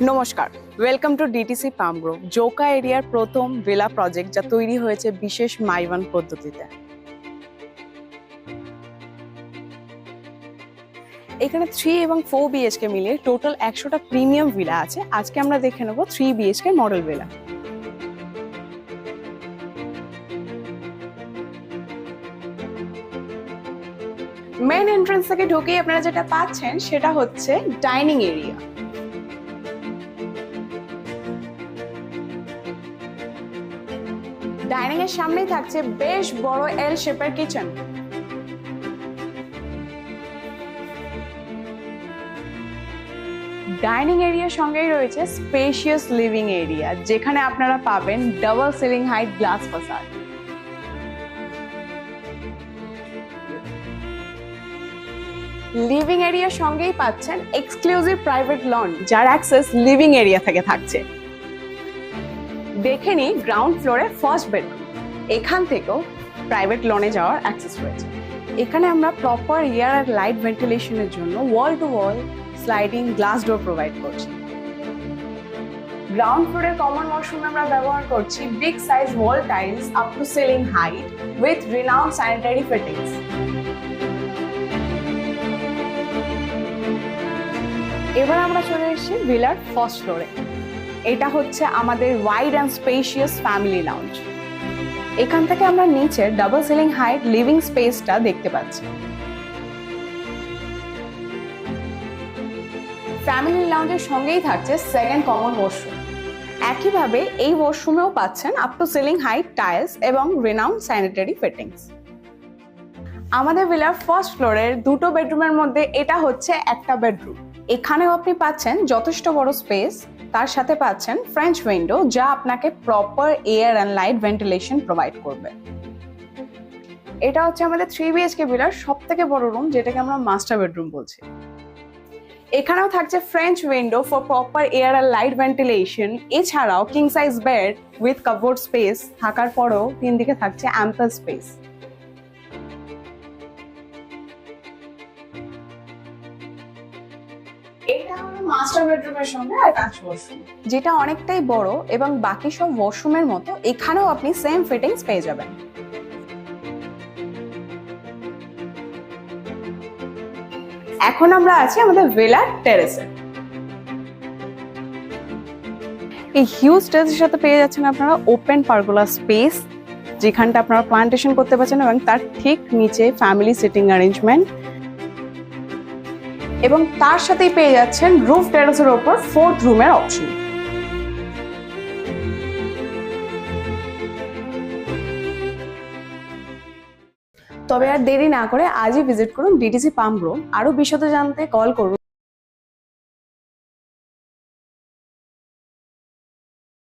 নমস্কার, welcome to DTC palm Grove, Joka এরিয়ার প্রথম ভিলা প্রজেক্ট যা তৈরি হয়েছে বিশেষ মাইওয়ান পদ্ধতিতে। এখানে 3 এবং 4 বিএইচকে মিলিয়ে টোটাল 100টা প্রিমিয়াম ভিলা আছে। আজকে আমরা দেখে নেব 3 BHK model villa. Main entrance থেকে ঢুকেই আপনারা যেটা পাচ্ছেন সেটা হচ্ছে ডাইনিং এরিয়া। ডাইনিং এর সামনেই থাকছে বেশ বড় এল শেপের কিচেন। ডাইনিং এরিয়ার সঙ্গেই রয়েছে স্পেশিয়াস লিভিং এরিয়া, যেখানে আপনারা পাবেন ডাবল সিলিং হাইট গ্লাস ফাসাদ। লিভিং এরিয়ার সঙ্গেই পাচ্ছেন এক্সক্লুসিভ প্রাইভেট লন, যার অ্যাক্সেস লিভিং এরিয়া থেকে থাকছে। দেখে নিই গ্রাউন্ড ফ্লোরে ফার্স্ট বেডরুম। এখান থেকেও প্রাইভেট লনে যাওয়ার অ্যাক্সেস রয়েছে। এখানে আমরা প্রপার এয়ার আর লাইট ভেন্টিলেশনের জন্য ওয়াল to all sliding glass door provide করছি। গ্রাউন্ড ফ্লোরের কমন ওয়াশরুমে আমরা ব্যবহার করছি big size wall tiles up to ceiling height with renowned sanitary fittings. এবার আমরা চলে এসেছি ভিলার ফার্স্ট ফ্লোরে। এটা হচ্ছে আমাদের wide and spacious family lounge. এখান থেকে আমরা নিচের ডাবল সিলিং হাইট লিভিং স্পেসটা দেখতে পাচ্ছি। ফ্যামিলি লাউঞ্জের সঙ্গেই থাকছে সেকেন্ড কমন ওয়াশরুম। একইভাবে এই ওয়াশরুমেও পাচ্ছেন up to ceiling height tiles এবং রিনাউন্ড স্যানিটারি ফিটিংস। আমাদের ভিলার ফার্স্ট ফ্লোরের দুটো বেডরুমের মধ্যে এটা হচ্ছে একটা বেডরুম। এখানেও আপনি পাচ্ছেন যথেষ্ট বড় স্পেস, তার সাথে পাচ্ছেন ফ্রেঞ্চ উইন্ডো, যা আপনাকে proper air and light ventilation provide করবে। এটা হচ্ছে আমাদের 3 বিএইচকে ভিলার সব থেকে বড় রুম, যেটাকে আমরা মাস্টার বেডরুম বলছি। এখানেও থাকছে French window for proper air আর লাইট ভেন্টিলেশন। এছাড়াও king size bed with cupboard space থাকার পরেও তিন দিকে থাকছে অ্যাম্পল স্পেস। এটা হলো মাস্টার বেডরুমের সঙ্গে অ্যাটাচ ওয়াশরুম, যেটা অনেকটাই বড় এবং বাকি সব ওয়াশরুমের মতো এখানেও আপনি সেম ফিটিংস পেয়ে যাবেন। এখন আমরা আছি আমাদের ভিলার টেরেসে। এই হিউজ টেরেসের সাথে পেয়ে যাচ্ছেন আপনারা ওপেন পারগোলা স্পেস, যেখানটা আপনারা প্লান্টেশন করতে পারছেন, এবং তার ঠিক নিচে ফ্যামিলি সিটিং অ্যারেঞ্জমেন্ট, এবং তার সাথেই পেয়ে যাচ্ছেন রুফ টেরেসের ওপর 4th রুমের অপশন। তবে আর দেরি না করে আজই ভিজিট করুন ডিটিসি পাম গ্রোভ। আরো বিশদে জানতে কল করুন